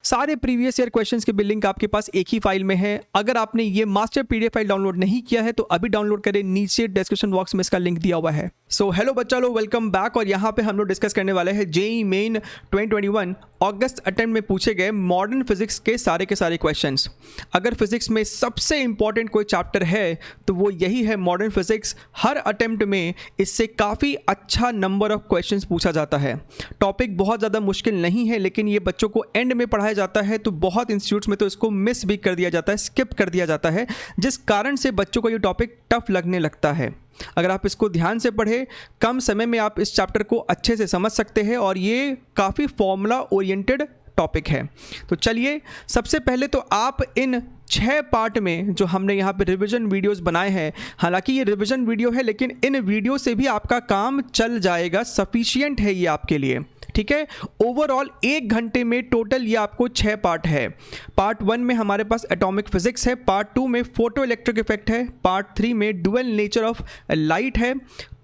सारे previous year questions के भी लिंक आपके पास एक ही फाइल में है। अगर आपने ये मास्टर पीडीएफ फाइल डाउनलोड नहीं किया है तो अभी डाउनलोड करें, नीचे डिस्क्रिप्शन बॉक्स में इसका लिंक दिया हुआ है। सो हेलो बच्चा लोग, वेलकम बैक। और यहाँ पे हम लोग डिस्कस करने वाले हैं जेईई मेन 2021 अगस्त अटेम्प्ट में पूछे गए मॉडर्न फिजिक्स के सारे क्वेश्चंस। अगर फिजिक्स में सबसे इंपॉर्टेंट कोई चैप्टर है तो वो यही है मॉडर्न फिजिक्स। हर अटेम्प्ट में इससे काफ़ी अच्छा नंबर ऑफ क्वेश्चंस पूछा जाता है। टॉपिक बहुत ज़्यादा मुश्किल नहीं है, लेकिन ये बच्चों को एंड में पढ़ाया जाता है तो बहुत इंस्टीट्यूट्स में तो इसको मिस भी कर दिया जाता है, स्किप कर दिया जाता है, जिस कारण से बच्चों को ये टॉपिक टफ लगने लगता है। अगर आप इसको ध्यान से पढ़ें, कम समय में आप इस चैप्टर को अच्छे से समझ सकते हैं और ये काफ़ी फॉर्मूला ओरिएंटेड टॉपिक है। तो चलिए, सबसे पहले तो आप इन 6 पार्ट में जो हमने यहाँ पे रिवीजन वीडियोस बनाए हैं, हालांकि ये रिवीजन वीडियो है लेकिन इन वीडियो से भी आपका काम चल जाएगा, सफिशिएंट है ये आपके लिए, ठीक है। ओवरऑल 1 घंटे में टोटल ये आपको 6 पार्ट है। पार्ट 1 में हमारे पास एटॉमिक फिजिक्स है, पार्ट 2 में फोटो इलेक्ट्रिक इफेक्ट है, पार्ट 3 में डुअल नेचर ऑफ लाइट है,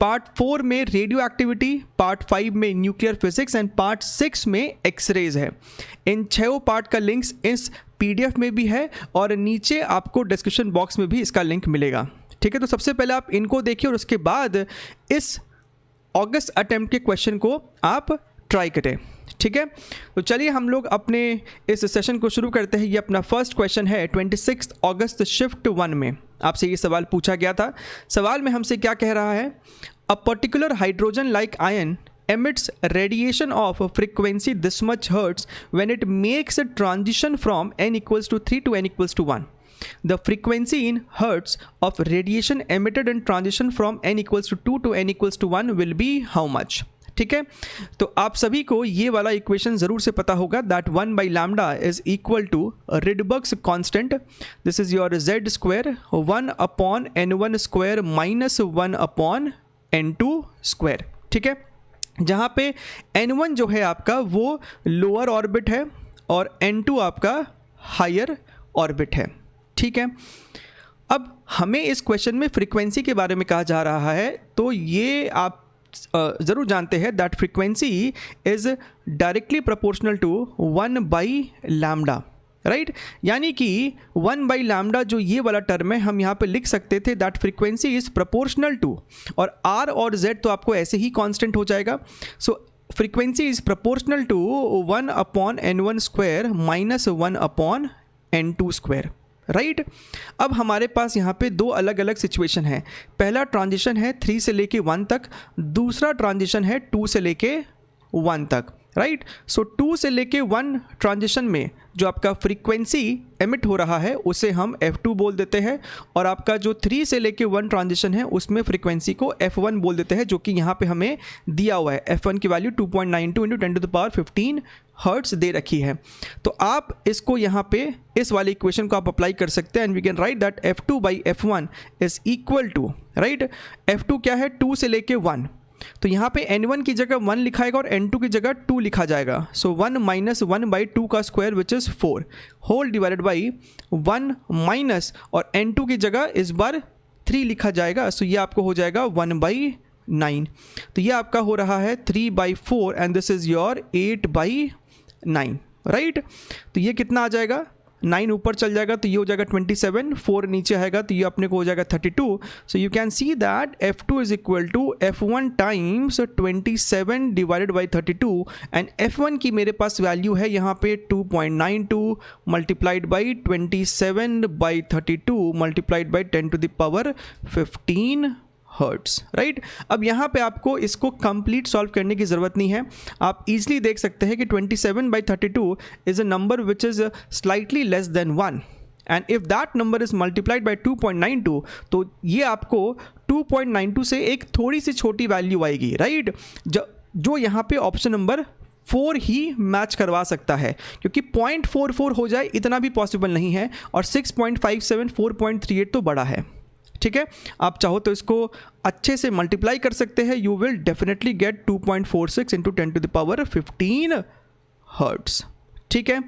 पार्ट 4 में रेडियो एक्टिविटी, पार्ट 5 में न्यूक्लियर फिजिक्स एंड पार्ट 6 में एक्सरेज है। इन 6 पार्ट का लिंक्स इस पीडीएफ में भी है और नीचे आपको डिस्क्रिप्शन बॉक्स में भी इसका लिंक मिलेगा, ठीक है। तो सबसे पहले आप इनको देखिए और उसके बाद इस अगस्त अटेम्प्ट के क्वेश्चन को आप ट्राई करें, ठीक है। तो चलिए हम लोग अपने इस सेशन को शुरू करते हैं। ये अपना फर्स्ट क्वेश्चन है 26 अगस्त शिफ्ट 1 में आपसे ये सवाल पूछा गया था। सवाल में हमसे क्या कह रहा है, a particular hydrogen like ion emits radiation of frequency this much hertz when it makes a transition from n equals to 3 to n equals to 1. The frequency in hertz of radiation emitted in transition from n equals to 2 to n equals to 1 will be how much? ठीक है, तो आप सभी को ये वाला equation ज़रूर से पता होगा that 1 by lambda is equal to Rydberg's constant. This is your z square 1 upon n1 square minus 1 upon n2 square, ठीक है। जहाँ पे n1 जो है आपका वो लोअर ऑर्बिट है और n2 आपका हायर ऑर्बिट है, ठीक है। अब हमें इस क्वेश्चन में फ्रीक्वेंसी के बारे में कहा जा रहा है, तो ये आप ज़रूर जानते हैं that frequency is directly proportional to 1 by lambda, right. यानी कि 1 by लैम्डा जो ये वाला टर्म है हम यहाँ पे लिख सकते थे that frequency is proportional to, और r और z तो आपको ऐसे ही कांस्टेंट हो जाएगा। So frequency is proportional to 1 upon n1 square minus 1 upon n2 square, right. अब हमारे पास यहाँ पे 2 अलग अलग सिचुएशन है। पहला ट्रांजिशन है 3 से लेके 1 तक, दूसरा ट्रांजिशन है 2 से लेके 1 तक, राइट। सो 2 से लेके 1 ट्रांजिशन में जो आपका फ्रीक्वेंसी एमिट हो रहा है उसे हम f2 बोल देते हैं, और आपका जो 3 से लेके 1 ट्रांजिशन है उसमें फ्रीक्वेंसी को f1 बोल देते हैं, जो कि यहाँ पे हमें दिया हुआ है। f1 की वैल्यू 2.92 × 10⁻15 हर्ट्स दे रखी है। तो आप इसको यहाँ पे इस वाले इक्वेशन को आप अप्लाई कर सकते हैं and we can write that f2 by f1 is equal to, right, f2 क्या है 2 से लेके 1, तो यहाँ पे n1 की जगह 1 लिखाएगा और n2 की जगह 2 लिखा जाएगा। सो 1 माइनस 1 by 2 का square which is 4 whole divided by 1 minus, और n2 की जगह इस बार 3 लिखा जाएगा। सो ये आपको हो जाएगा 1 by 9। तो ये आपका हो रहा है 3 by 4 and this is your 8 by 9, right. तो ये कितना आ जाएगा, 9 ऊपर चल जाएगा तो ये हो जाएगा 27, 4 नीचे आएगा तो ये अपने को हो जाएगा 32। So you can see that f2 is equal to f1 times 27 divided by 32, and f1 की मेरे पास वैल्यू है यहाँ पे 2.92 multiplied by 27 by 32 multiplied by 10⁻15 hertz, right. अब यहाँ पे आपको इसको कंप्लीट सॉल्व करने की ज़रूरत नहीं है, आप इजीली देख सकते हैं कि 27 by 32 is a number which is slightly less than 1, and if that number is multiplied by 2.92 तो ये आपको 2.92 से एक थोड़ी सी छोटी वैल्यू आएगी, राइट, जो यहाँ पे ऑप्शन नंबर 4 ही मैच करवा सकता है, क्योंकि 0.44 हो जाए इतना भी पॉसिबल नहीं है, और 6.57 4.38 तो बड़ा है, ठीक है। आप चाहो तो इसको अच्छे से मल्टीप्लाई कर सकते हैं, you will definitely get 2.46 × 10⁻15 hertz, ठीक है।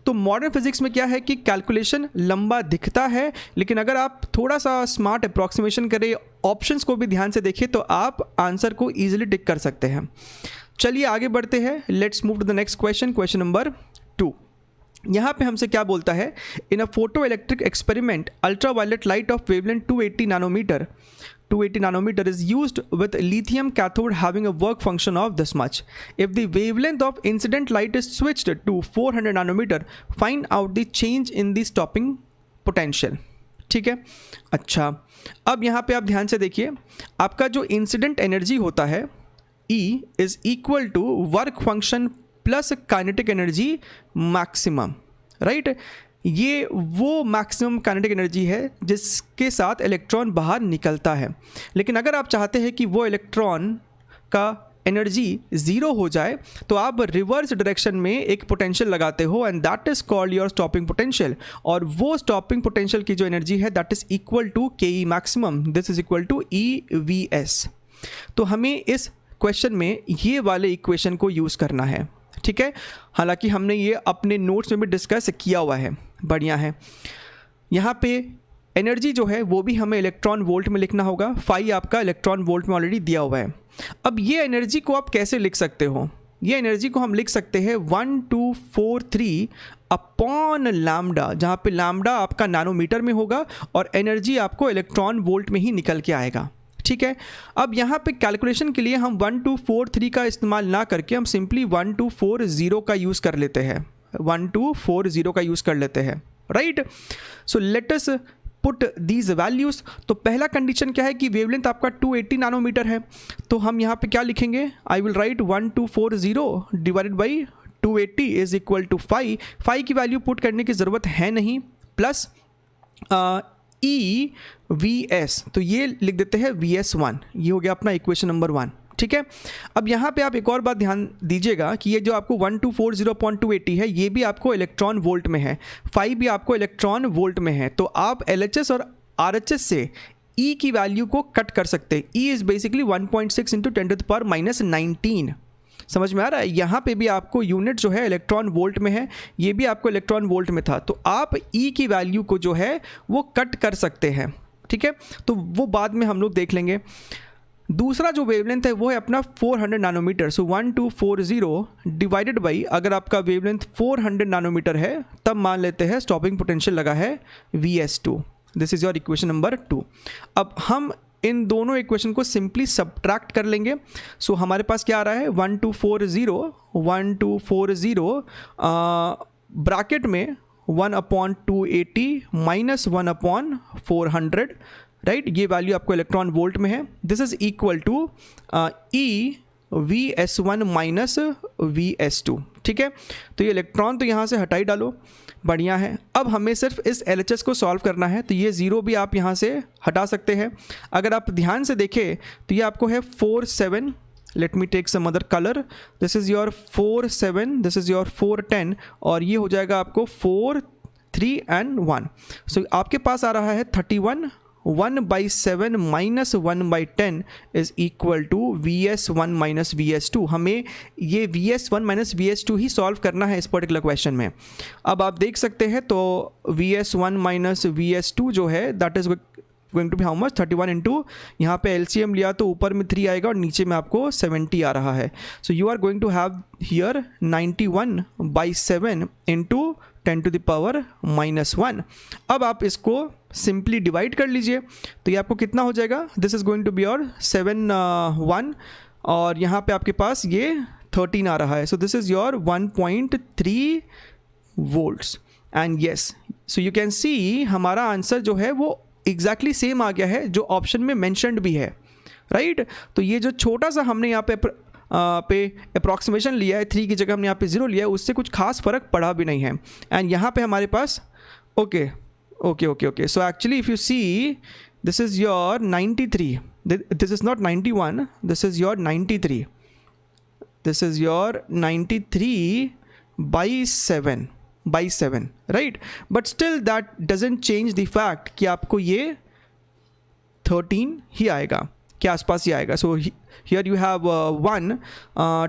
तो मॉडर्न फिजिक्स में क्या है कि कैलकुलेशन लंबा दिखता है, लेकिन अगर आप थोड़ा सा स्मार्ट अप्रॉक्सीमेशन करें, ऑप्शंस को भी ध्यान से देखें तो आप आंसर को ईजिली टिक कर सकते हैं। चलिए आगे बढ़ते हैं, let's move to the next question, question number 2। यहाँ पे हमसे क्या बोलता है, in a photo electric experiment ultraviolet light of wavelength 280 nanometer is used with lithium cathode having a work function of this much. If the wavelength of incident light is switched to 400 nanometer, find out the change in the stopping potential. ठीक है, अच्छा अब यहाँ पे आप ध्यान से देखिए, आपका जो इंसिडेंट एनर्जी होता है E is equal to work function plus kinetic energy maximum, right. ये वो मैक्सिमम काइनेटिक एनर्जी है जिसके साथ इलेक्ट्रॉन बाहर निकलता है। लेकिन अगर आप चाहते हैं कि वो इलेक्ट्रॉन का एनर्जी ज़ीरो हो जाए तो आप रिवर्स डायरेक्शन में एक पोटेंशियल लगाते हो and that is called your stopping potential. और वो स्टॉपिंग पोटेंशियल की जो एनर्जी है that is equal to K E maximum, this is equal to E V S. तो हमें इस क्वेश्चन में ये वाले इक्वेशन को यूज़ करना है, ठीक है। हालांकि हमने ये अपने नोट्स में भी डिस्कस किया हुआ है, बढ़िया है। यहाँ पे एनर्जी जो है वो भी हमें इलेक्ट्रॉन वोल्ट में लिखना होगा, फाई आपका इलेक्ट्रॉन वोल्ट में ऑलरेडी दिया हुआ है। अब ये एनर्जी को आप कैसे लिख सकते हो, ये एनर्जी को हम लिख सकते हैं 1243 अपॉन लैम्डा, जहाँ पे लैम्डा आपका नैनोमीटर में होगा और एनर्जी आपको इलेक्ट्रॉन वोल्ट में ही निकल के आएगा, ठीक है। अब यहाँ पे कैलकुलेशन के लिए हम 1243 का इस्तेमाल ना करके हम सिंपली 1240 का यूज़ कर लेते हैं, 1240 का यूज़ कर लेते हैं, right. So let us put these values. तो पहला कंडीशन क्या है कि वेवलेंथ आपका 280 नैनोमीटर है, तो हम यहाँ पे क्या लिखेंगे, I will write 1240 divided by 280 is equal to 5 की वैल्यू पुट करने की ज़रूरत है नहीं, प्लस ई वी एस, तो ये लिख देते हैं VS1। ये हो गया अपना इक्वेशन नंबर 1, ठीक है। अब यहाँ पे आप एक और बात ध्यान दीजिएगा कि ये जो आपको 1240.280 है ये भी आपको इलेक्ट्रॉन वोल्ट में है, 5 भी आपको इलेक्ट्रॉन वोल्ट में है। तो आप LHS और RHS से E की वैल्यू को कट कर सकते हैं। E is basically 1.6 into 10⁻19। समझ में आ रहा है। यहाँ पे भी आपको यूनिट जो है इलेक्ट्रॉन वोल्ट में है, ये भी आपको इलेक्ट्रॉन वोल्ट में था, तो आप E की वैल्यू को जो है वो कट कर सकते हैं, ठीक है। तो वो बाद में हम लोग देख लेंगे। दूसरा जो वेवलेंथ है वो है अपना 400 नैनोमीटर। सो 1240 डिवाइडेड बाई, अगर आपका वेवलेंथ 400 नैनोमीटर है तब मान लेते हैं स्टॉपिंग पोटेंशियल लगा है VS2। This is your equation number 2। अब हम इन दोनों इक्वेशन को सिंपली सब्ट्रैक्ट कर लेंगे। सो हमारे पास क्या आ रहा है, 1240 ब्रैकेट में 1/280 माइनस 1/400, राइट। ये वैल्यू आपको इलेक्ट्रॉन वोल्ट में है। This is equal to E VS1 minus VS2, ठीक है। तो ये इलेक्ट्रॉन तो यहाँ से हटाई डालो, बढ़िया है। अब हमें सिर्फ इस LHS को सॉल्व करना है, तो ये ज़ीरो भी आप यहाँ से हटा सकते हैं। अगर आप ध्यान से देखें तो ये आपको है 47, let me take some other colour, this is your 47, this is your 410, और ये हो जाएगा आपको 4, 3 and 1। सो आपके पास आ रहा है 31, 1/7 minus 1/10 is equal to VS1 minus VS2। हमें ये VS1 माइनस VS2 ही सॉल्व करना है इस पर्टिकुलर क्वेश्चन में। अब आप देख सकते हैं तो VS1 माइनस VS2 जो है that is going to be how much, 31 into, यहाँ पे LCM लिया तो ऊपर में 3 आएगा और नीचे में आपको 70 आ रहा है। So you are going to have here 91/7 into 10 to the power -1। अब आप इसको सिंपली डिवाइड कर लीजिए तो ये आपको कितना हो जाएगा, this is going to be your 7 और यहाँ पे आपके पास ये 13 आ रहा है। सो this is your 1.3 volts and yes, so you can सी हमारा आंसर जो है वो एग्जैक्टली सेम आ गया है जो ऑप्शन में मेंशन्ड भी है, राइट। तो ये जो छोटा सा हमने यहाँ पे अप्रॉक्सीमेशन लिया है, 3 की जगह हमने यहाँ पे 0 लिया है, उससे कुछ खास फ़र्क पड़ा भी नहीं है। एंड यहाँ पे हमारे पास okay, so actually if you see this is your 93, this is not 91, this is your 93, this is your 93/7, right. But still that doesn't change the fact कि आपको ये 13 ही आएगा, के आसपास ही आएगा। So here you have 1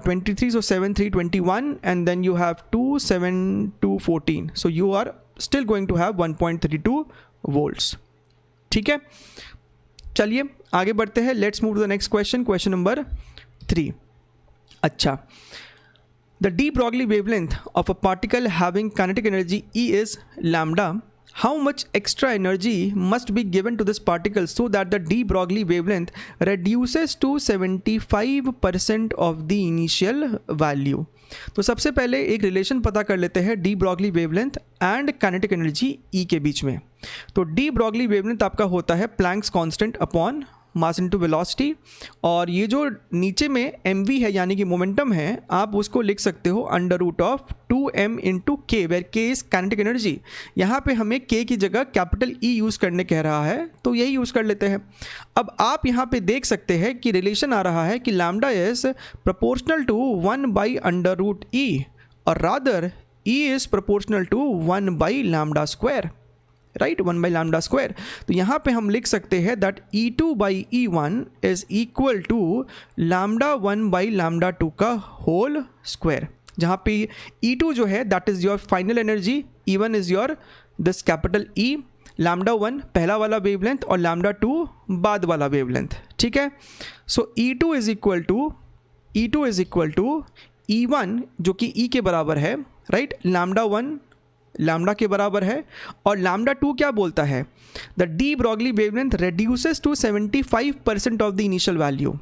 23, so 7 3 21 and then you have 2 7 2 14, so you are still going to have 1.32 volts, ठीक है। चलिए आगे बढ़ते हैं, let's move to the next question, question number 3। अच्छा, The de Broglie wavelength of a particle having kinetic energy E is lambda. How much extra energy must be given to this particle so that the de Broglie wavelength reduces to 75% of the initial value? तो सबसे पहले एक relation पता कर लेते हैं D Broglie wavelength and kinetic energy E के बीच में। तो डी ब्रॉगली वेवलेंथ आपका होता है Planck's constant upon mass into velocity, और ये जो नीचे में mv है यानी कि मोमेंटम है, आप उसको लिख सकते हो under root of 2m into K, where K is kinetic energy. यहाँ पे हमें k की जगह कैपिटल E यूज़ करने कह रहा है, तो यही यूज़ कर लेते हैं। अब आप यहाँ पे देख सकते हैं कि रिलेशन आ रहा है कि lambda is proportional to 1 by under root E, और rather E is proportional to 1 by lambda square, right, 1 by lambda square. तो यहाँ पे हम लिख सकते हैं that E2 by E1 is equal to lambda 1 by lambda 2 का होल स्क्वायर, जहाँ पे E2 जो है that is your final energy, E1 is your this capital E, lambda 1 पहला वाला वेवलेंथ और लैम्डा 2 बाद वाला वेवलेंथ, ठीक है। सो E2 is equal to E1 जो कि E के बराबर है, राइट, लैम्डा 1 लैम्डा के बराबर है, और लैम्डा 2 क्या बोलता है, the de Broglie wavelength reduces to 75% of the initial value.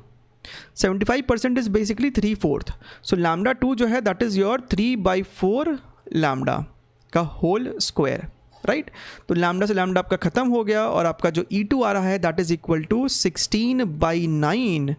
75% is basically 3/4, so lambda 2 जो है दैट इज योर 3/4 लैम्डा का होल स्क्वायर, राइट। तो लैम्डा से लैम्डा आपका खत्म हो गया, और आपका जो E2 आ रहा है that is equal to 16/9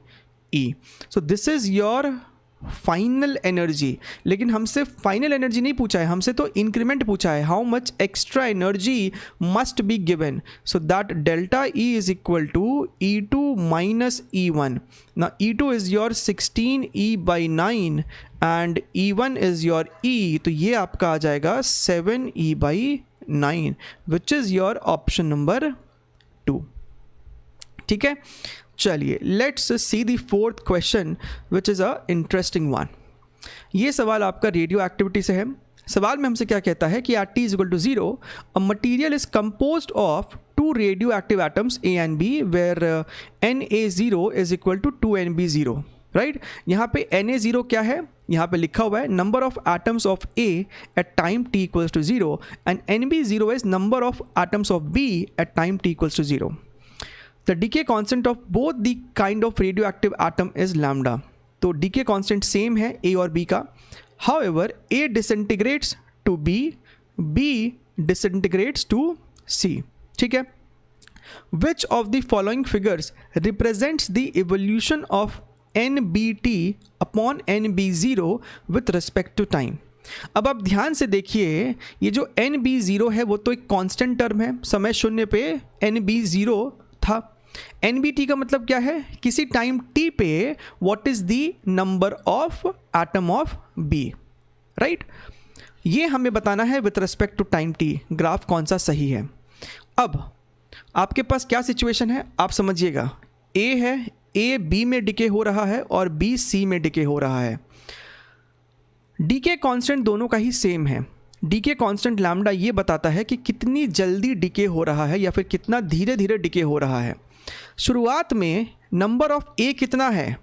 E। So this is your final energy. लेकिन हमसे फाइनल एनर्जी नहीं पूछा है, हमसे तो इंक्रीमेंट पूछा है, how much extra energy must be given, so that delta E is equal to E2 minus E1। ना E2 is your 16E/9 and E1 is your E, तो ये आपका आ जाएगा 7E/9 which is your option number 2, ठीक है। चलिए let's see the fourth question which is a interesting one. ये सवाल आपका रेडियो एक्टिविटी से है। सवाल में हमसे क्या कहता है कि at T is equal to 0 a material is composed of 2 radioactive atoms A and B where Na0 is equal to 2Nb0, right. यहाँ पे Na0 क्या है, यहाँ पे लिखा हुआ है number of atoms of A at time T equals to 0 and Nb0 is number of atoms of B at time T equals to 0। The decay constant of both the kind of radioactive atom is lambda। तो decay constant same है A और B का। However, A disintegrates to B, B disintegrates to C, ठीक है। Which of the following figures represents the evolution of NBT upon NB0 with respect to time? अब आप ध्यान से देखिए, ये जो NB0 है वो तो एक कांस्टेंट टर्म है, समय शून्य पे NB0 था। NBT का मतलब क्या है, किसी टाइम T पे what is the number of atom of B, right. ये हमें बताना है with respect to time T, graph कौन सा सही है। अब आपके पास क्या सिचुएशन है आप समझिएगा, A है, A B में डिके हो रहा है और B C में डिके हो रहा है। डीके कांस्टेंट दोनों का ही सेम है। डीके कांस्टेंट लैम्डा ये बताता है कि कितनी जल्दी डिके हो रहा है या फिर कितना धीरे धीरे डिके हो रहा है। शुरुआत में नंबर ऑफ A कितना है,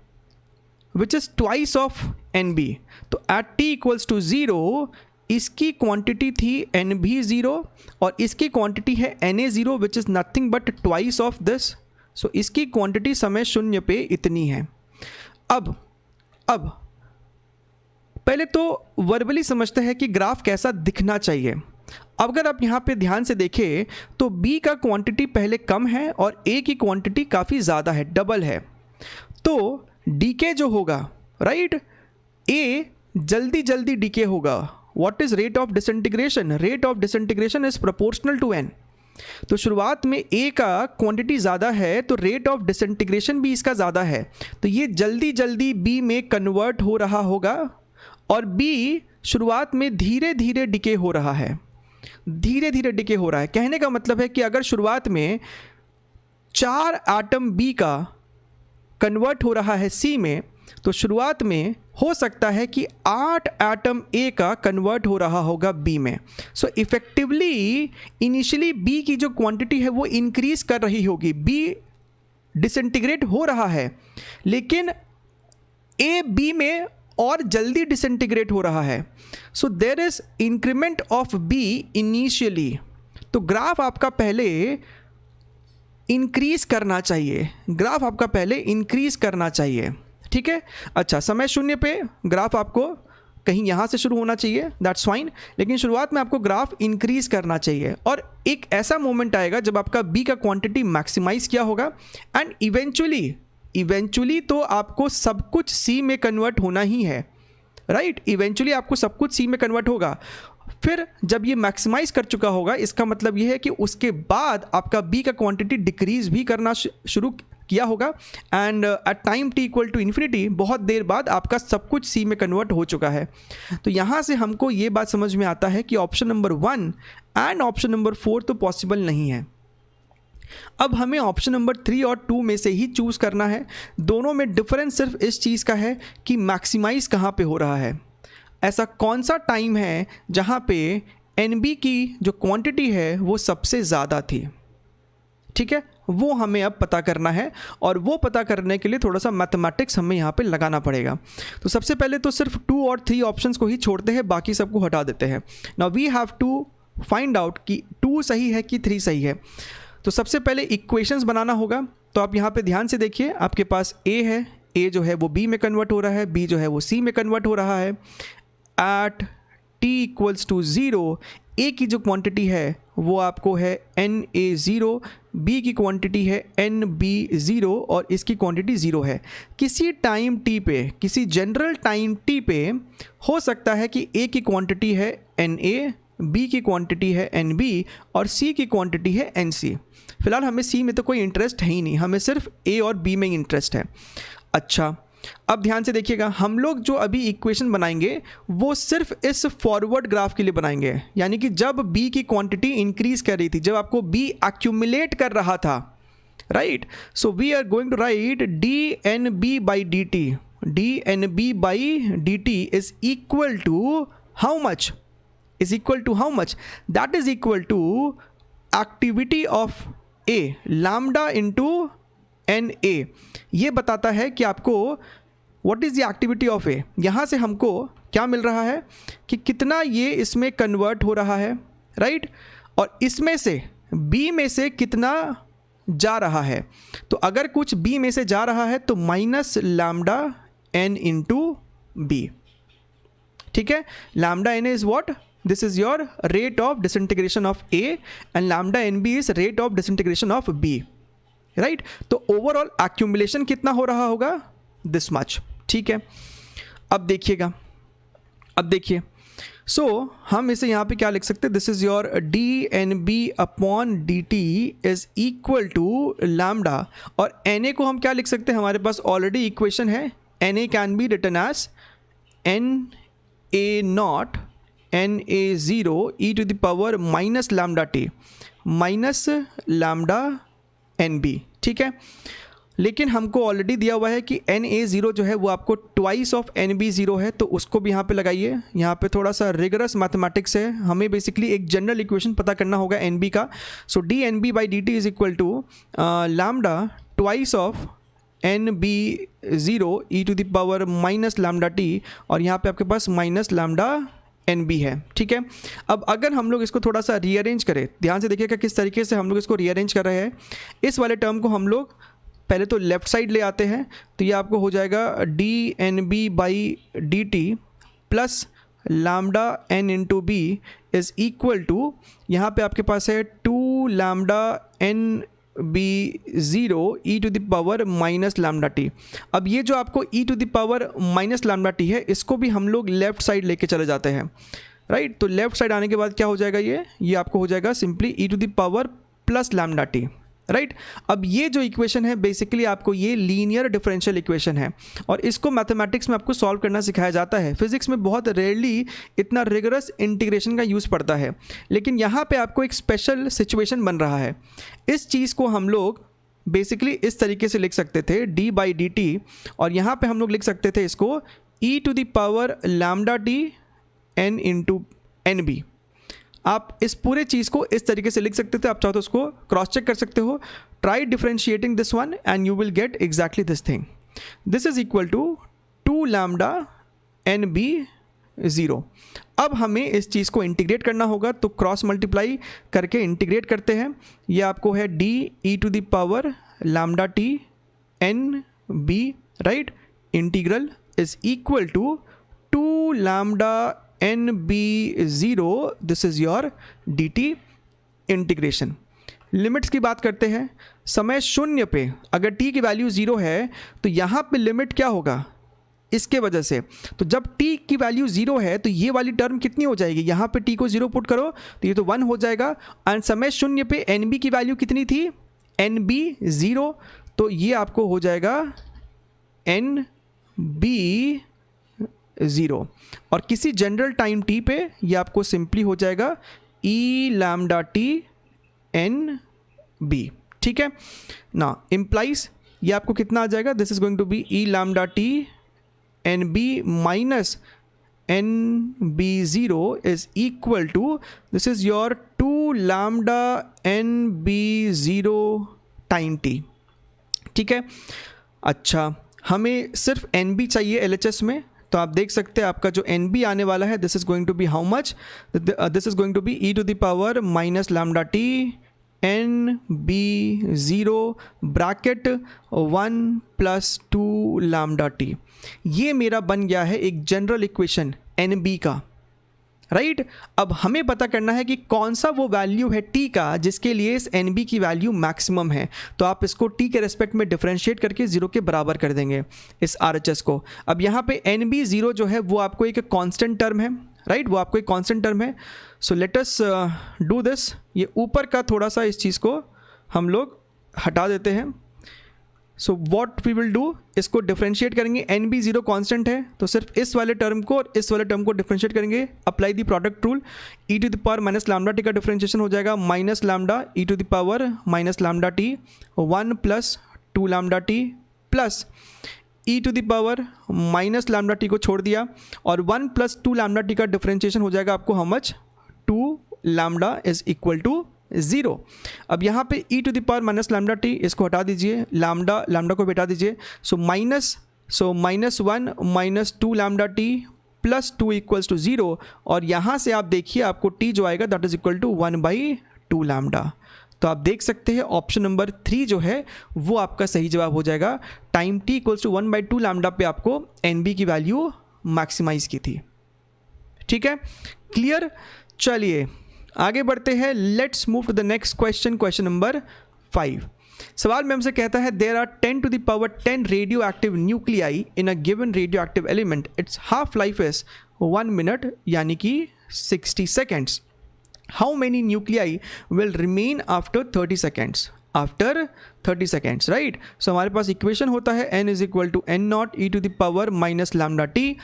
which is twice of NB, तो एट T इक्वल्स टू 0 इसकी क्वांटिटी थी NB0 और इसकी क्वांटिटी है Na0 which is nothing but twice of this, so इसकी क्वांटिटी समय शून्य पे इतनी है। अब पहले तो वर्बली समझते हैं कि ग्राफ कैसा दिखना चाहिए। अब अगर आप यहाँ पे ध्यान से देखें तो B का क्वांटिटी पहले कम है और A की क्वांटिटी काफ़ी ज़्यादा है, डबल है, तो डीके जो होगा, राइट, A जल्दी जल्दी डीके होगा। What is rate of disintegration, rate of disintegration is proportional to N। तो शुरुआत में A का क्वांटिटी ज़्यादा है तो रेट ऑफ डिसइंटीग्रेशन भी इसका ज़्यादा है, तो ये जल्दी जल्दी B में कन्वर्ट हो रहा होगा और B शुरुआत में धीरे धीरे डिके हो रहा है, धीरे धीरे डिके हो रहा है। कहने का मतलब है कि अगर शुरुआत में 4 एटम B का कन्वर्ट हो रहा है C में, तो शुरुआत में हो सकता है कि 8 एटम A का कन्वर्ट हो रहा होगा B में। सो इफेक्टिवली इनिशियली B की जो क्वांटिटी है वो इंक्रीज कर रही होगी, B डिसइंटीग्रेट हो रहा है, लेकिन A B में और जल्दी डिसइंटीग्रेट हो रहा है। So there is increment of B initially. तो ग्राफ आपका पहले इंक्रीज करना चाहिए, ग्राफ आपका पहले इंक्रीज करना चाहिए, ठीक है। अच्छा, समय शून्य पे ग्राफ आपको कहीं यहाँ से शुरू होना चाहिए, दैट्स फाइन, लेकिन शुरुआत में आपको ग्राफ इंक्रीज करना चाहिए और एक ऐसा मोमेंट आएगा जब आपका बी का क्वांटिटी मैक्सिमाइज किया होगा एंड इवेंचुअली तो आपको सब कुछ सी में कन्वर्ट होना ही है, राइट। इवेंचुअली आपको सब कुछ सी में कन्वर्ट होगा। फिर जब ये मैक्सिमाइज कर चुका होगा, इसका मतलब ये है कि उसके बाद आपका बी का क्वांटिटी डिक्रीज भी करना शुरू किया होगा and at time T equal to infinity, बहुत देर बाद आपका सब कुछ सी में कन्वर्ट हो चुका है। तो यहाँ से हमको ये बात समझ में आता है कि option number 1 and option number 4 तो पॉसिबल नहीं है। अब हमें ऑप्शन नंबर 3 और 2 में से ही चूज़ करना है। दोनों में डिफरेंस सिर्फ इस चीज़ का है कि मैक्सिमाइज कहाँ पे हो रहा है। ऐसा कौन सा टाइम है जहाँ पे NB की जो क्वांटिटी है वो सबसे ज़्यादा थी, ठीक है, वो हमें अब पता करना है और वो पता करने के लिए थोड़ा सा मैथमेटिक्स हमें यहाँ पे लगाना पड़ेगा। तो सबसे पहले तो सिर्फ 2 और 3 ऑप्शंस को ही छोड़ते हैं, बाकी सबको हटा देते हैं। Now we have to find out कि 2 सही है कि 3 सही है। तो सबसे पहले इक्वेशंस बनाना होगा। तो आप यहाँ पे ध्यान से देखिए, आपके पास A है, A जो है वो B में कन्वर्ट हो रहा है, B जो है वो C में कन्वर्ट हो रहा है। At t equals to 0 A की जो क्वांटिटी है वो आपको है Na0, B की क्वांटिटी है Nb0 और इसकी क्वांटिटी 0 है। किसी टाइम t पे, किसी जनरल टाइम t पे हो सकता है कि A की क्वांटिटी है Na, B की क्वांटिटी है Nb और C की क्वांटिटी है Nc। फिलहाल हमें C में तो कोई इंटरेस्ट है ही नहीं, हमें सिर्फ A और B में इंटरेस्ट है। अच्छा, अब ध्यान से देखिएगा, हम लोग जो अभी इक्वेशन बनाएंगे वो सिर्फ इस फॉरवर्ड ग्राफ के लिए बनाएंगे, यानी कि जब B की क्वांटिटी इंक्रीज कर रही थी, जब आपको B एक्यूमुलेट कर रहा था, right. So we are going to write dNb by dt, dNb by dt is equal to how much, is equal to how much? That is equal to activity of A, lambda into Na। ये बताता है कि आपको what is the activity of A। यहाँ से हमको क्या मिल रहा है कि कितना ये इसमें कन्वर्ट हो रहा है, राइट, और इसमें से B में से कितना जा रहा है। तो अगर कुछ B में से जा रहा है तो minus lambda N into B, ठीक है। Lambda N is what? This is your rate of disintegration of A and lambda NB is rate of disintegration of B, right? तो overall accumulation कितना हो रहा होगा? This much, ठीक है। अब देखिएगा, अब देखिए, so हम इसे यहाँ पे क्या लिख सकते हैं? This is your dNb upon dt is equal to lambda, और Na को हम क्या लिख सकते हैं? हमारे पास ऑलरेडी इक्वेशन है, Na can be written as Na0 Na0 e to the power minus lambda T minus lambda NB, ठीक है। लेकिन हमको ऑलरेडी दिया हुआ है कि Na0 जो है वो आपको ट्वाइस ऑफ Nb0 है, तो उसको भी यहाँ पे लगाइए। यहाँ पे थोड़ा सा रिगरस मैथमेटिक्स है, हमें बेसिकली एक जनरल इक्वेशन पता करना होगा NB का। So dNb by dt is equal to lambda twice of Nb0 e to the power minus lambda T, और यहाँ पे आपके पास माइनस लैम्डा NB है, ठीक है। अब अगर हम लोग इसको थोड़ा सा रीअरेंज करें, ध्यान से देखिएगा किस तरीके से हम लोग इसको रीअरेंज कर रहे हैं। इस वाले टर्म को हम लोग पहले तो लेफ़्ट साइड ले आते हैं, तो ये आपको हो जाएगा dNb by dt plus lambda N into B is equal to, यहाँ पे आपके पास है 2 lambda NB0 e to the power minus lambda T. अब ये जो आपको e to the power minus lambda T है, इसको भी हम लोग लेफ़्ट साइड लेके चले जाते हैं, राइट। तो लेफ़्ट साइड आने के बाद क्या हो जाएगा, ये आपको हो जाएगा simply e to the power plus lambda T, right. अब ये जो इक्वेशन है बेसिकली आपको ये लीनियर डिफरेंशियल इक्वेशन है, और इसको मैथमेटिक्स में आपको सॉल्व करना सिखाया जाता है। फिजिक्स में बहुत रेयरली इतना रिगरस इंटीग्रेशन का यूज़ पड़ता है, लेकिन यहाँ पे आपको एक स्पेशल सिचुएशन बन रहा है। इस चीज़ को हम लोग बेसिकली इस तरीके से लिख सकते थे d बाई dt, और यहाँ पे हम लोग लिख सकते थे इसको e to the power lambda T n into NB। आप इस पूरे चीज़ को इस तरीके से लिख सकते थे, आप चाहो तो उसको क्रॉस चेक कर सकते हो। Try differentiating this one and you will get exactly this thing. This is equal to 2 lambda N B zero. अब हमें इस चीज़ को इंटीग्रेट करना होगा, तो क्रॉस मल्टीप्लाई करके इंटीग्रेट करते हैं। ये आपको है D E to the power lambda T N B, right. Integral is equal to 2 lambda N B zero, this is your D T integration. Limits की बात करते हैं। समय शून्य पे अगर t की वैल्यू 0 है तो यहाँ पे लिमिट क्या होगा, इसके वजह से। तो जब t की वैल्यू 0 है तो ये वाली टर्म कितनी हो जाएगी, यहाँ पे t को 0 पुट करो तो ये तो 1 हो जाएगा। एंड समय शून्य पे nb की वैल्यू कितनी थी, nb 0, तो ये आपको हो जाएगा nb 0। और किसी जनरल टाइम t पे ये आपको सिंपली हो जाएगा e lambda t N B, ठीक है ना। इम्प्लाइज ये आपको कितना आ जाएगा, this is going to be E lambda T N B minus N B zero is equal to, this is your 2 lambda N B zero time T, ठीक है। अच्छा, हमें सिर्फ एन बी चाहिए LHS में, तो आप देख सकते हैं आपका जो एन बी आने वाला है, this is going to be how much, this is going to be E to the power minus lambda T N B zero bracket 1 plus 2 lambda T. ये मेरा बन गया है एक जनरल इक्वेशन एन बी का, राइट। अब हमें पता करना है कि कौन सा वो वैल्यू है t का जिसके लिए इस एन बी की वैल्यू मैक्सिमम है। तो आप इसको t के रेस्पेक्ट में डिफरेंशिएट करके 0 के बराबर कर देंगे इस RHS को। अब यहाँ पे एन बी ज़ीरो जो है वो आपको एक कांस्टेंट टर्म है, राइट, वो आपको एक कांस्टेंट टर्म है। So let us do this. ये ऊपर का थोड़ा सा इस चीज़ को हम लोग हटा देते हैं। So what we will do, इसको डिफरेंशिएट करेंगे, एन बी ज़ीरो कॉन्स्टेंट है तो सिर्फ इस वाले टर्म को और इस वाले टर्म को डिफरेंशिएट करेंगे। Apply the product rule, e to the power minus lambda t का डिफरेंशिएशन हो जाएगा minus lambda e to the power minus lambda t 1 plus 2 lambda t plus e to the power minus lambda t को छोड़ दिया और 1 plus 2 lambda t का differentiation हो जाएगा आपको how much, 2 lambda is equal to 0। अब यहाँ पे e to the power minus lambda t, इसको हटा दीजिए, लैम्डा को बेटा दीजिए। So minus 1 minus 2 lambda t plus 2 equals to 0। और यहाँ से आप देखिए आपको t जो आएगा that is equal to 1/2 lambda. तो आप देख सकते हैं ऑप्शन नंबर 3 जो है वो आपका सही जवाब हो जाएगा। Time t equals to 1/2 lambda पे आपको NB की वैल्यू मैक्सिमाइज की थी, ठीक है, क्लियर। चलिए आगे बढ़ते हैं, let's move to the next question, question number 5। सवाल में हमसे कहता है there are 10 to the power 10 radioactive nuclei in a given radioactive element, its half life is 1 minute यानी कि 60 seconds. How many nuclei will remain after 30 seconds, after 30 seconds, right. So हमारे पास equation होता है n is equal to N naught e to the power minus lambda T,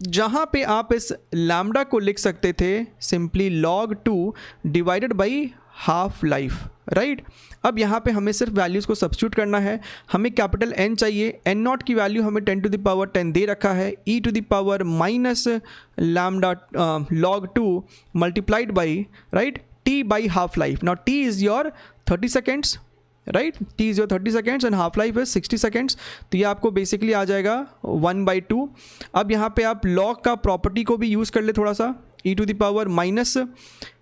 जहाँ पे आप इस लैम्डा को लिख सकते थे simply log 2 divided by half life, right. अब यहाँ पे हमें सिर्फ वैल्यूज़ को सब्स्टिट्यूट करना है। हमें कैपिटल N चाहिए, एन नॉट की वैल्यू हमें 10 टू द पावर 10 दे रखा है, e to the power minus lambda log 2 multiplied by, right, t by half life. Now t is your 30 seconds, right, t is your 30 seconds and half life is 60 seconds. तो ये आपको basically आ जाएगा 1/2। अब यहाँ पे आप log का property को भी यूज़ कर ले थोड़ा सा, e to the power minus,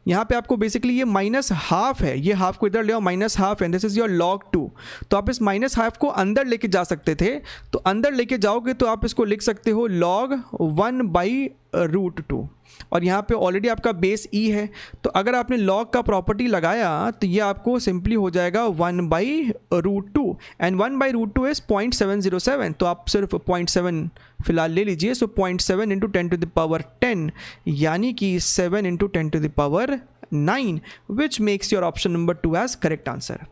यहाँ पे आपको बेसिकली ये माइनस हाफ है, ये हाफ को इधर ले आओ, माइनस हाफ है, दिस इज योर log 2। तो आप इस माइनस हाफ को अंदर लेके जा सकते थे, तो अंदर लेके जाओगे तो आप इसको लिख सकते हो log 1/√2। और यहाँ पे ऑलरेडी आपका बेस e है, तो अगर आपने log का प्रॉपर्टी लगाया तो ये आपको सिंपली हो जाएगा 1/√2 एंड 1/√2 इज 0.707। तो आप सिर्फ 0.7 फिलहाल ले लीजिए। So 0.7 into 10 to the power 10 यानी कि 7 into 10 to the power 9, which makes your option number 2 as correct answer,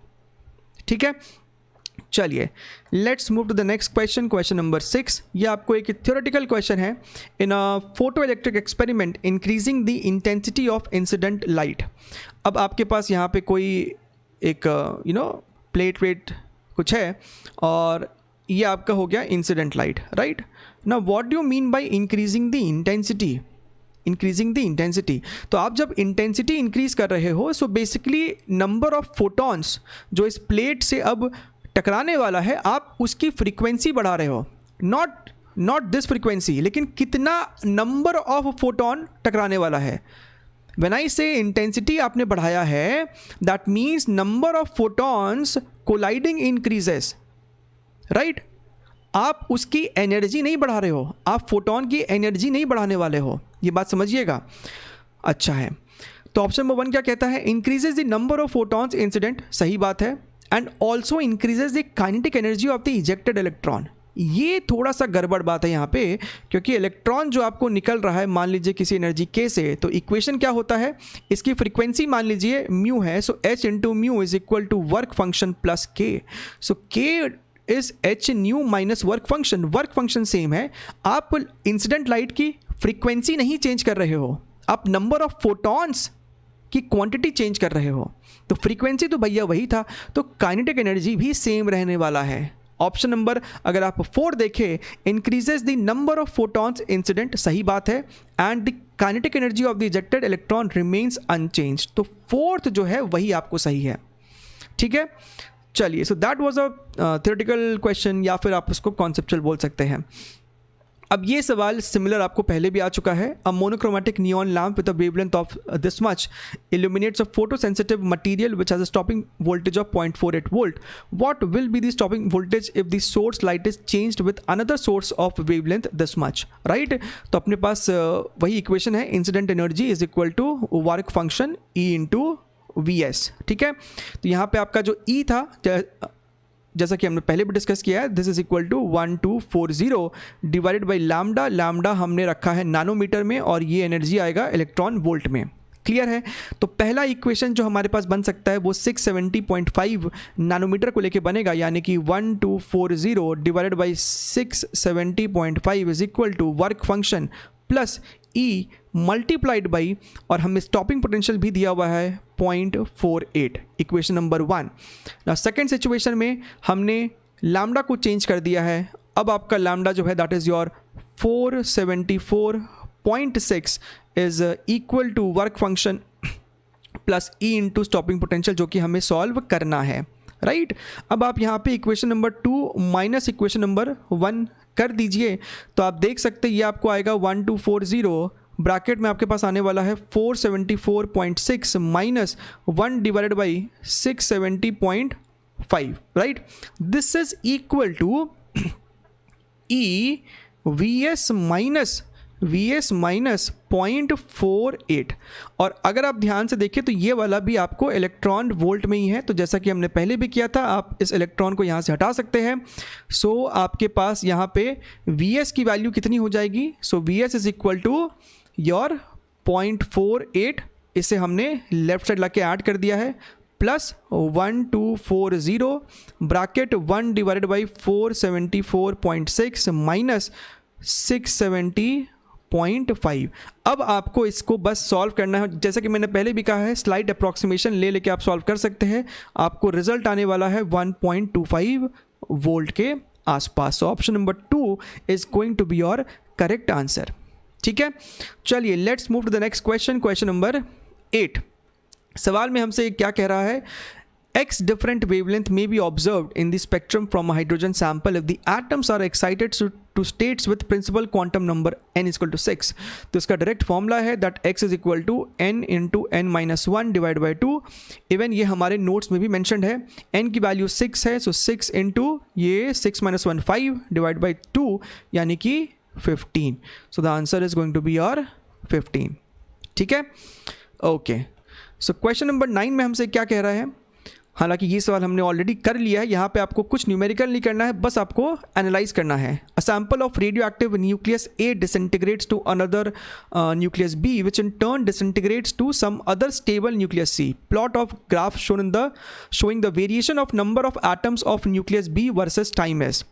ठीक है। चलिए let's move to the next question, question number 6। ये आपको एक थ्योरेटिकल क्वेश्चन है। In a photo electric experiment increasing the intensity of incident light. अब आपके पास यहाँ पे कोई एक प्लेट वेट कुछ है और ये आपका हो गया incident light, right. Now what do you mean by increasing the intensity, increasing the intensity. तो आप जब इंटेंसिटी इंक्रीज कर रहे हो so basically number of photons जो इस प्लेट से अब टकराने वाला है आप उसकी फ्रीक्वेंसी बढ़ा रहे हो, नॉट दिस फ्रीक्वेंसी, लेकिन कितना नंबर ऑफ फोटोन टकराने वाला है। व्हेन आई से इंटेंसिटी आपने बढ़ाया है, that means number of photons colliding increases, right. आप उसकी एनर्जी नहीं बढ़ा रहे हो, आप फोटोन की एनर्जी नहीं बढ़ाने वाले हो, ये बात समझिएगा। अच्छा है, तो ऑप्शन नंबर 1 क्या कहता है, increases the number of photons incident, सही बात है, and also increases the kinetic energy of the ejected electron. ये थोड़ा सा गड़बड़ बात है यहाँ पे, क्योंकि इलेक्ट्रॉन जो आपको निकल रहा है मान लीजिए किसी एनर्जी के से, तो इक्वेशन क्या होता है, इसकी फ्रीक्वेंसी मान लीजिए म्यू है, so h into mu is equal to work function plus K. So K is h nu minus work function same है। आप इंसिडेंट लाइट की फ्रीक्वेंसी नहीं चेंज कर रहे हो, आप नंबर ऑफ फोटॉन्स की क्वांटिटी चेंज कर रहे हो, तो फ्रीक्वेंसी तो भैया वही था, तो काइनेटिक एनर्जी भी सेम रहने वाला है। ऑप्शन नंबर अगर आप 4 देखें, increases the number of photons incident, सही बात है, and the kinetic energy of the ejected electron remains unchanged, तो 4th जो है वही आपको सही है। ठीक है, चलिए, so that was a theoretical question, या फिर आप उसको कॉन्सेप्चुअल बोल सकते हैं। अब ये सवाल सिमिलर आपको पहले भी आ चुका है। A monochromatic neon lamp with a wavelength of this much illuminates a photosensitive material which has a stopping voltage of 0.48 volt. What will be the stopping voltage if the source light is changed with another source of wavelength this much? Right? तो अपने पास वही equation है, incident energy is equal to work function E into VS। ठीक है, तो यहाँ पे आपका जो E था, जैसा कि हमने पहले भी डिस्कस किया है, this is equal to 1240 divided by lambda. Lambda हमने रखा है नैनोमीटर में, और ये एनर्जी आएगा इलेक्ट्रॉन वोल्ट में। क्लियर है, तो पहला इक्वेशन जो हमारे पास बन सकता है वो 670.5 नैनोमीटर को लेके बनेगा, यानी कि 1240 divided by 670.5 is equal to work function plus E multiplied by, और हमें स्टॉपिंग पोटेंशियल भी दिया हुआ है 0.48, इक्वेशन नंबर 1। ना सेकेंड सिचुएशन में हमने लैम्डा को चेंज कर दिया है, अब आपका लैम्डा जो है that is your 474.6 is equal to work function plus E into stopping potential, जो कि हमें सॉल्व करना है। राइट, अब आप यहाँ पे equation number 2 minus equation number 1 कर दीजिए, तो आप देख सकते हैं ये आपको आएगा 1240, ब्रैकेट में आपके पास आने वाला है 474.6 minus 1 divided by 670.5, right. This is equal to E VS minus 0.48, और अगर आप ध्यान से देखें तो ये वाला भी आपको इलेक्ट्रॉन वोल्ट में ही है, तो जैसा कि हमने पहले भी किया था, आप इस इलेक्ट्रॉन को यहाँ से हटा सकते हैं। सो आपके पास यहाँ पे VS की वैल्यू कितनी हो जाएगी, so VS is equal to your 0.48, इसे हमने लेफ्ट साइड ला के ऐड कर दिया है, plus 1240 bracket 1 divided by 474.6 minus 670.5। अब आपको इसको बस सॉल्व करना है, जैसा कि मैंने पहले भी कहा है, स्लाइड अप्रॉक्सीमेशन ले लेके आप सॉल्व कर सकते हैं। आपको रिजल्ट आने वाला है 1.25 वोल्ट के आसपास। So option number 2 is going to be your correct answer. ठीक है, चलिए let's move to the next question, question number 8। सवाल में हमसे क्या कह रहा है, X different wavelength may be observed in the spectrum from a hydrogen sample if the atoms are excited to states with principal quantum number n is equal to 6। तो इसका direct formula है that x is equal to n into n minus 1 divided by 2। Even ये हमारे notes में भी mentioned है, n की value 6 है, सो 6 इंटू ये 6 minus 1 5 डिवाइड बाई 2 यानी कि 15। So the answer is going to be your 15। ठीक है, ओके। सो क्वेश्चन नंबर 9 में हमसे क्या कह रहा है, हालांकि ये सवाल हमने ऑलरेडी कर लिया है, यहाँ पे आपको कुछ न्यूमेरिकल नहीं करना है, बस आपको एनालाइज करना है। A sample of radio active nucleus A disintegrates to another nucleus B which in turn disintegrates to some other stable nucleus C. Plot of graph showing the variation of number of atoms of nucleus B versus time S.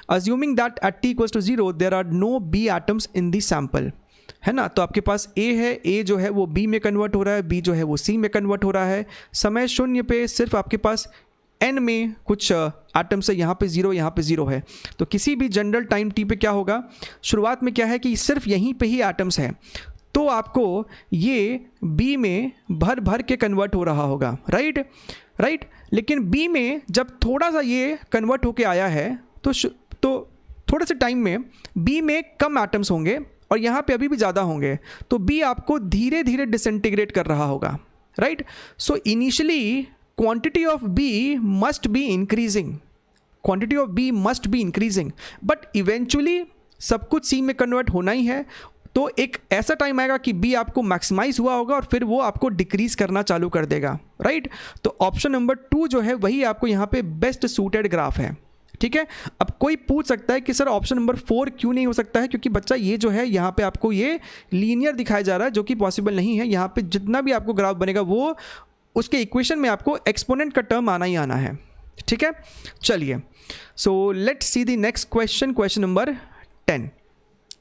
Assuming that at t equals to 0 there are no B atoms in the sample, है ना। तो आपके पास A है, A जो है वो B में convert हो रहा है, B जो है वो C में कन्वर्ट हो रहा है। समय शून्य पे सिर्फ आपके पास N में कुछ एटम्स है, यहाँ पे 0, यहाँ पे 0 है। तो किसी भी जनरल टाइम T पे क्या होगा, शुरुआत में क्या है कि सिर्फ यहीं पे ही एटम्स है, तो आपको ये B में भर भर के कन्वर्ट हो रहा होगा, राइट। लेकिन B में जब थोड़ा सा ये कन्वर्ट होके आया है तो थोड़े से टाइम में बी में कम एटम्स होंगे और यहाँ पे अभी भी ज़्यादा होंगे, तो बी आपको धीरे धीरे डिसइंटीग्रेट कर रहा होगा, right. So initially quantity of B must be increasing, quantity of B must be increasing, but eventually सब कुछ सी में कन्वर्ट होना ही है, तो एक ऐसा टाइम आएगा कि बी आपको मैक्सिमाइज हुआ होगा और फिर वो आपको डिक्रीज करना चालू कर देगा, राइट। तो ऑप्शन नंबर 2 जो है वही आपको यहाँ पे बेस्ट सूटेड ग्राफ है, ठीक है। अब कोई पूछ सकता है कि सर ऑप्शन नंबर 4 क्यों नहीं हो सकता है, क्योंकि बच्चा ये जो है यहाँ पे आपको ये लीनियर दिखाया जा रहा है, जो कि पॉसिबल नहीं है। यहाँ पे जितना भी आपको ग्राफ बनेगा वो उसके इक्वेशन में आपको एक्सपोनेंट का टर्म आना ही आना है, ठीक है। चलिए, so let's see the next question, question number 10।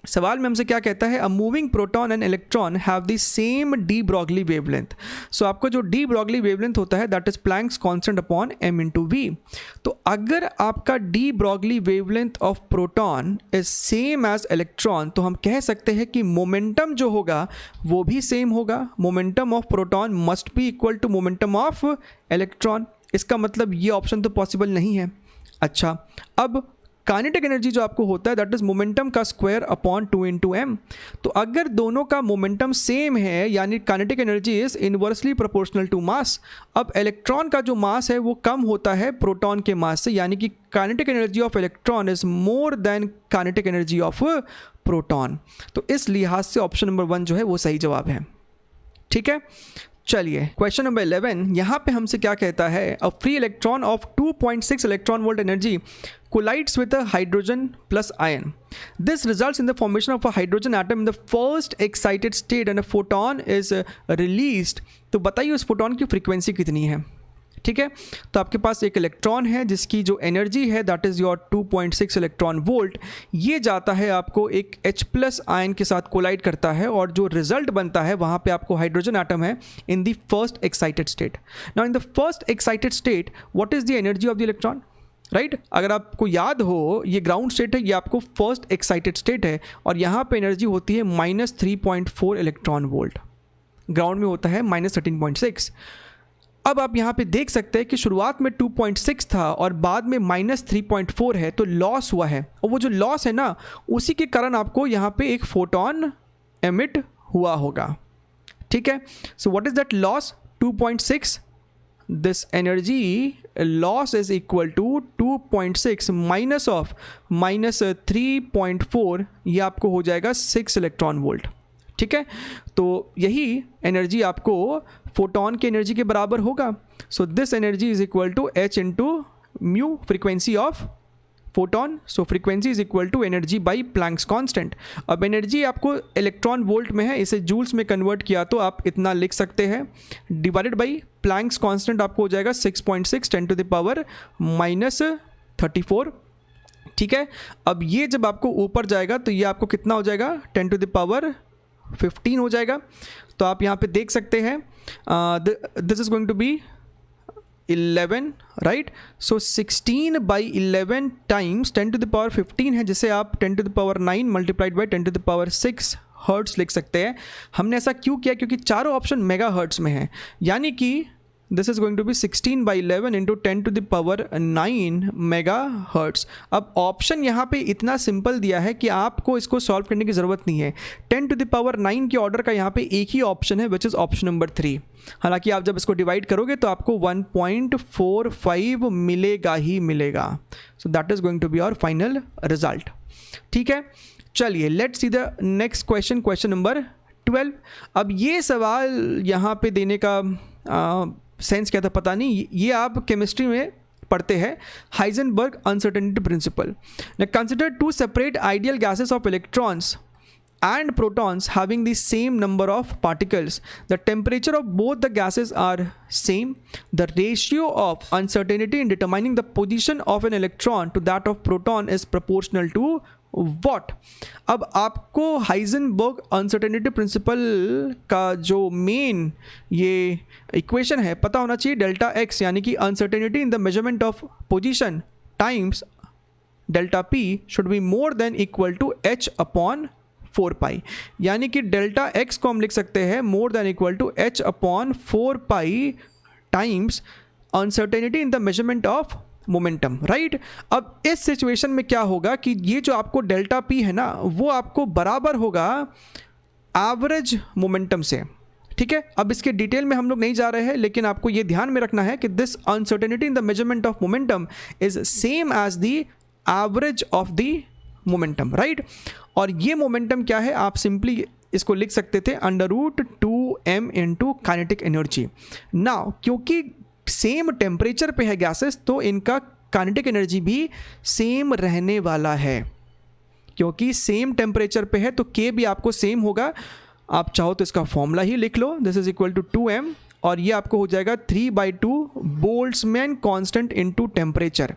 सवाल में हमसे क्या कहता है, a moving proton and electron have the same de Broglie wavelength. So आपको जो डी ब्रॉगली वेवलेंथ होता है that is Planck's constant upon m into v. तो अगर आपका de Broglie wavelength of proton is same as electron, तो हम कह सकते हैं कि मोमेंटम जो होगा वो भी सेम होगा। Momentum of proton must be equal to momentum of electron. इसका मतलब ये ऑप्शन तो पॉसिबल नहीं है। अच्छा, अब काइनेटिक एनर्जी जो आपको होता है दैट इज मोमेंटम का स्क्वायर अपॉन 2 इंटू एम। तो अगर दोनों का मोमेंटम सेम है यानी kinetic energy is inversely proportional to mass. अब इलेक्ट्रॉन का जो मास है वो कम होता है प्रोटॉन के मास से, यानी कि kinetic energy of electron is more then kinetic energy of proton. तो इस लिहाज से ऑप्शन नंबर 1 जो है वो सही जवाब है, ठीक है। चलिए, क्वेश्चन नंबर 11 यहाँ पे हमसे क्या कहता है, a free electron of 2.6 electron volt energy collides with a hydrogen plus ion. This results in the formation of a hydrogen atom in the first excited state and a photon is released. तो बताइए उस photon की frequency कितनी है, ठीक है। तो आपके पास एक इलेक्ट्रॉन है जिसकी जो एनर्जी है that is your 2.6 electron volt. ये जाता है आपको एक H प्लस आयन के साथ कोलाइड करता है और जो रिजल्ट बनता है वहाँ पे आपको हाइड्रोजन एटम है in the first excited state. Now in the first excited state what is the energy of the electron, right. अगर आपको याद हो ये ग्राउंड स्टेट है, ये आपको फर्स्ट एक्साइटेड स्टेट है और यहाँ पे एनर्जी होती है -3.4 इलेक्ट्रॉन वोल्ट, ग्राउंड में होता है -13.6। अब आप यहाँ पे देख सकते हैं कि शुरुआत में 2.6 था और बाद में -3.4 है, तो लॉस हुआ है और वो जो लॉस है ना उसी के कारण आपको यहाँ पे एक फोटोन एमिट हुआ होगा, ठीक है। So what is that loss, 2.6, this energy loss is equal to 2.6 minus of -3.4, ये आपको हो जाएगा 6 इलेक्ट्रॉन वोल्ट, ठीक है। तो यही एनर्जी आपको फोटोन की एनर्जी के बराबर होगा। So this energy is equal to h into mu frequency of photon. So frequency is equal to energy by Planck's constant. अब एनर्जी आपको इलेक्ट्रॉन वोल्ट में है, इसे जूल्स में कन्वर्ट किया तो आप इतना लिख सकते हैं, डिवाइडेड बाई प्लैंक्स कांस्टेंट आपको हो जाएगा 6.6 10 टू द पावर -34, ठीक है। अब ये जब आपको ऊपर जाएगा तो ये आपको कितना हो जाएगा, 10 टू द पावर 15 हो जाएगा। तो आप यहाँ पे देख सकते हैं this is going to be 11, right. So 16/11 times 10 to the power 15 है, जिसे आप 10 to the power 9 multiplied by 10 to the power 6 hertz लिख सकते हैं। हमने ऐसा क्यों किया, क्योंकि चारों ऑप्शन मेगा हर्ट्स में है, यानी कि this is going to be 16/11 into 10 to the power 9 mega hertz. अब ऑप्शन यहाँ पे इतना सिंपल दिया है कि आपको इसको सॉल्व करने की ज़रूरत नहीं है। 10 टू द पावर 9 के ऑर्डर का यहाँ पे एक ही ऑप्शन है विच इज़ ऑप्शन नंबर 3। हालांकि आप जब इसको डिवाइड करोगे तो आपको 1.45 मिलेगा ही मिलेगा। So that is going to be our final result, ठीक है। चलिए, let's see the next question, question number 12। अब ये सवाल यहाँ पे देने का सेंस क्या था पता नहीं, ये आप केमिस्ट्री में पढ़ते हैं, Heisenberg uncertainty principle. Consider 2 separate ideal gases of electrons and protons having the same number of particles. The temperature of both the gases are same. The ratio of uncertainty in determining the position of an electron to that of proton is proportional to what? अब आपको Heisenberg uncertainty principle का जो main ये equation है पता होना चाहिए, delta x यानी कि uncertainty in the measurement of position times delta p should be more than equal to h upon 4 pi, यानी कि डेल्टा x को हम लिख सकते हैं more than equal to h upon 4 pi times uncertainty in the measurement of momentum, right. अब इस situation में क्या होगा कि ये जो आपको डेल्टा पी है ना, वो आपको बराबर होगा एवरेज मोमेंटम से, ठीक है। अब इसके डिटेल में हम लोग नहीं जा रहे हैं, लेकिन आपको ये ध्यान में रखना है कि this uncertainty in the measurement of momentum is same as the average of the momentum, right. और ये मोमेंटम क्या है, आप सिंपली इसको लिख सकते थे √2m into kinetic energy. Now क्योंकि सेम टेम्परेचर पे है गैसेस, तो इनका काइनेटिक एनर्जी भी सेम रहने वाला है। क्योंकि सेम टेम्परेचर पे है तो के भी आपको सेम होगा। आप चाहो तो इसका फॉर्मूला ही लिख लो, this is equal to 2m, और ये आपको हो जाएगा 3/2 बोल्ट्जमैन कांस्टेंट इनटू टेम्परेचर।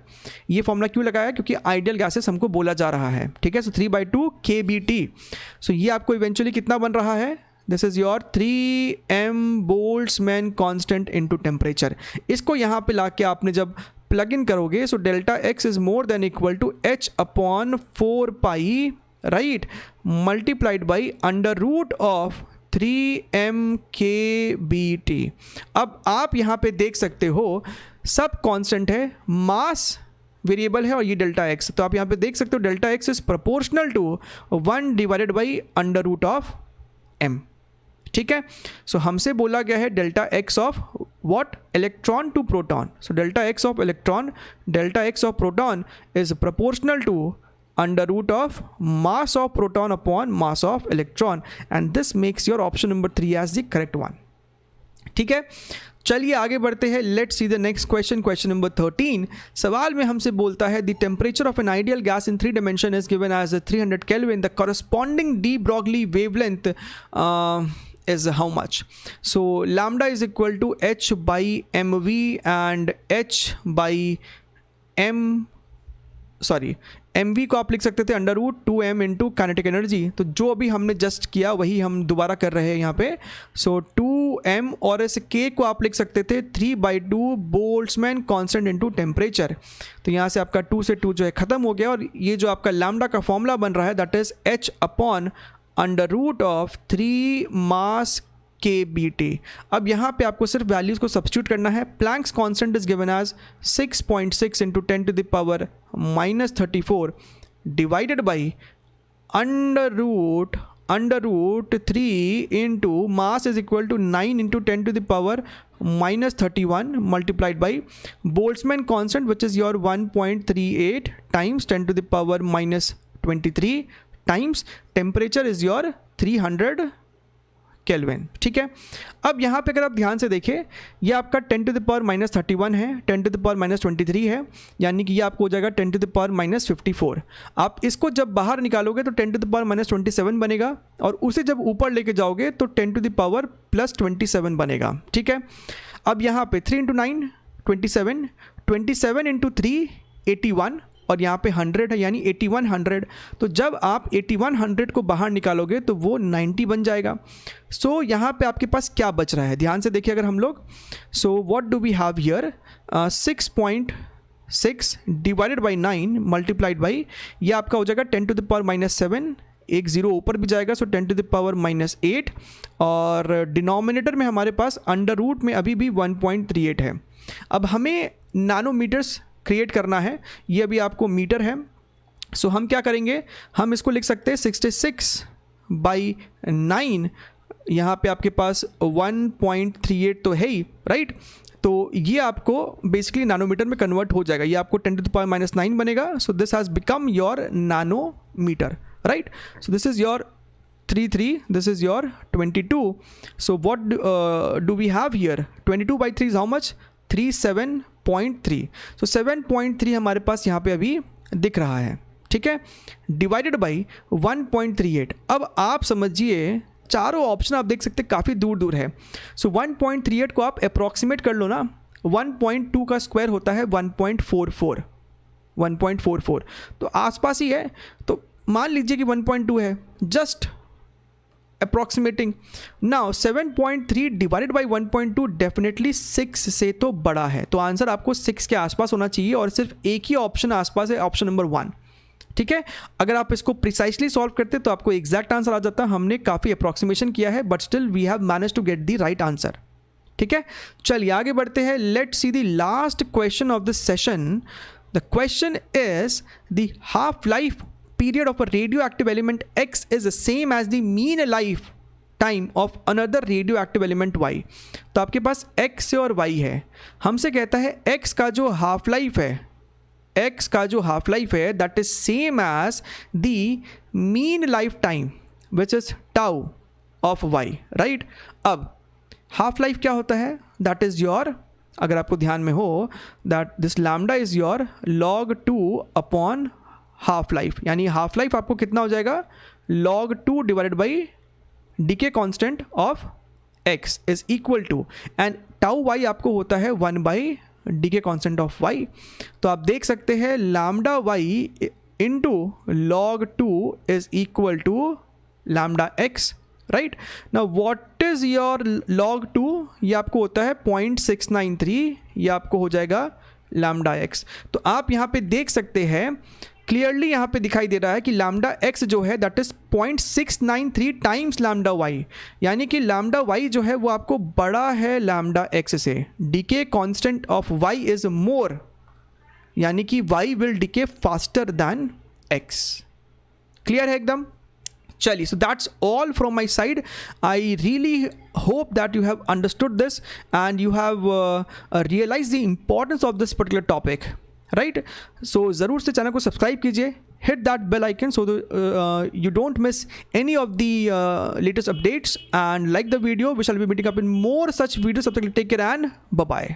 ये फॉर्मूला क्यों लगाया, क्योंकि आइडियल गैसेस हमको बोला जा रहा है, ठीक है। सो 3/2 kBT। सो ये आपको इवेंचुअली कितना बन रहा है, this is your 3m Boltzmann constant into temperature. इसको यहाँ पे ला के आपने जब प्लग इन करोगे, so delta x is more than equal to h/4π, right, multiplied by √of 3m kBT। अब आप यहाँ पे देख सकते हो सब कांस्टेंट है, मास वेरिएबल है और ये डेल्टा x, तो आप यहाँ पे देख सकते हो delta x is proportional to 1 divided by √of m, ठीक है। सो हमसे बोला गया है delta x of what, electron to proton. So delta x of electron, delta x of proton is proportional to √of mass of proton upon mass of electron, and this makes your option number 3 as the correct one, ठीक है। चलिए आगे बढ़ते हैं, let's see the next question, question number 13। सवाल में हमसे बोलता है the temperature of an ideal gas in 3 dimension is given as 300 kelvin, the corresponding de Broglie wavelength is how much? So lambda is equal to h by mv and h by mv को आप लिख सकते थे √2m into kinetic energy. तो जो अभी हमने just किया वही हम दोबारा कर रहे हैं यहाँ पे। सो 2m और इस k को आप लिख सकते थे 3/2 बोल्ट्जमैन कांस्टेंट इंटू टेम्परेचर। तो यहाँ से आपका 2 से 2 जो है ख़त्म हो गया, और ये जो आपका लैम्डा का फॉर्मूला बन रहा है that is h/√of 3 mass kBT। अब यहाँ पे आपको सिर्फ वैल्यूज़ को सब्स्टिट्यूट करना है। Planck's constant is given as 6.6 into 10⁻³ divided by √3 into mass is equal to 9 into 10⁻³ multiplied by Boltzmann constant which is your 1.38 times 10⁻23 times temperature is your 300 kelvin, ठीक है। अब यहाँ पे अगर आप ध्यान से देखें, ये आपका 10⁻³ है, 10⁻23 है, यानी कि ये आपको हो जाएगा 10⁻54। आप इसको जब बाहर निकालोगे तो 10⁻27 बनेगा, और उसे जब ऊपर लेके जाओगे तो 10⁻+27 बनेगा, ठीक है। अब यहाँ पे 3 × 9 27, 27 × 3 81, और यहाँ पे 100 है यानी 8100। तो जब आप 8100 को बाहर निकालोगे तो वो 90 बन जाएगा। सो यहाँ पे आपके पास क्या बच रहा है, ध्यान से देखिए अगर हम लोग। So what do we have here, 6.6 divided by 9 multiplied by, ये आपका हो जाएगा 10⁻⁻7, एक जीरो ऊपर भी जाएगा, सो 10⁻⁻8, और डिनोमिनेटर में हमारे पास अंडर रूट में अभी भी 1.38 है। अब हमें नैनोमीटर्स क्रिएट करना है, ये अभी आपको मीटर है। सो हम क्या करेंगे, हम इसको लिख सकते हैं 66/9, यहाँ पे आपके पास 1.38 तो है ही, राइट। तो ये आपको बेसिकली नैनोमीटर में कन्वर्ट हो जाएगा, ये आपको 10⁻⁹ बनेगा। So this has become your nanometer, right. So this is your 33, this is your 22. So what do we have here? 22/3 is how much? 37.3. So 7.3 हमारे पास यहाँ पे अभी दिख रहा है, ठीक है, डिवाइडेड बाई 1.38। अब आप समझिए चारों ऑप्शन आप देख सकते हैं काफ़ी दूर दूर है। सो 1.38 को आप अप्रॉक्सीमेट कर लो ना, 1.2 का स्क्वायर होता है 1.44, तो आसपास ही है। तो मान लीजिए कि 1.2 है, just approximating. Now 7.3 divided by 1.2 definitely 6 से तो बड़ा है, तो आंसर आपको 6 के आसपास होना चाहिए, और सिर्फ एक ही ऑप्शन आसपास है, ऑप्शन नंबर 1, ठीक है। अगर आप इसको प्रिसाइसली सॉल्व करते तो आपको एग्जैक्ट आंसर आ जाता। हमने काफ़ी अप्रॉक्सीमेशन किया है, but still we have manage to get the right answer, ठीक है, चलिए आगे बढ़ते हैं. Let's see the last question of this session. The question is the half life period of a radioactive element X is the same as the mean life time of another radioactive element Y. तो आपके पास X और Y है, हमसे कहता है X का जो half life है, X का जो हाफ लाइफ है that is same as the mean life time which is tau of Y, right? अब हाफ लाइफ क्या होता है? that is your, अगर आपको ध्यान में हो, that this lambda is your log 2 upon half life, यानी हाफ लाइफ आपको कितना हो जाएगा? log 2 divided by decay constant of x is equal to, and tau y आपको होता है 1 by decay constant of y. तो आप देख सकते हैं lambda y into log 2 is equal to lambda x, right. Now what is your log 2? ये आपको होता है 0.693, ये आपको हो जाएगा लैम्डा x. तो आप यहाँ पे देख सकते हैं क्लियरली, यहाँ पे दिखाई दे रहा है कि लैम्डा x जो है that is 0.693 times lambda y, यानी कि लैम्डा y जो है वो आपको बड़ा है लैम्डा x से. Decay constant of y is more, यानी कि y will decay faster than x. Clear है एकदम? चलिए, so that's all from my side. I really hope that you have understood this and you have realise the importance of this particular topic, right. So ज़रूर से channel को subscribe कीजिए, hit that bell icon so you don't miss any of the latest updates, and like the video. We shall be meeting up in more such videos. अब तक take care and bye bye.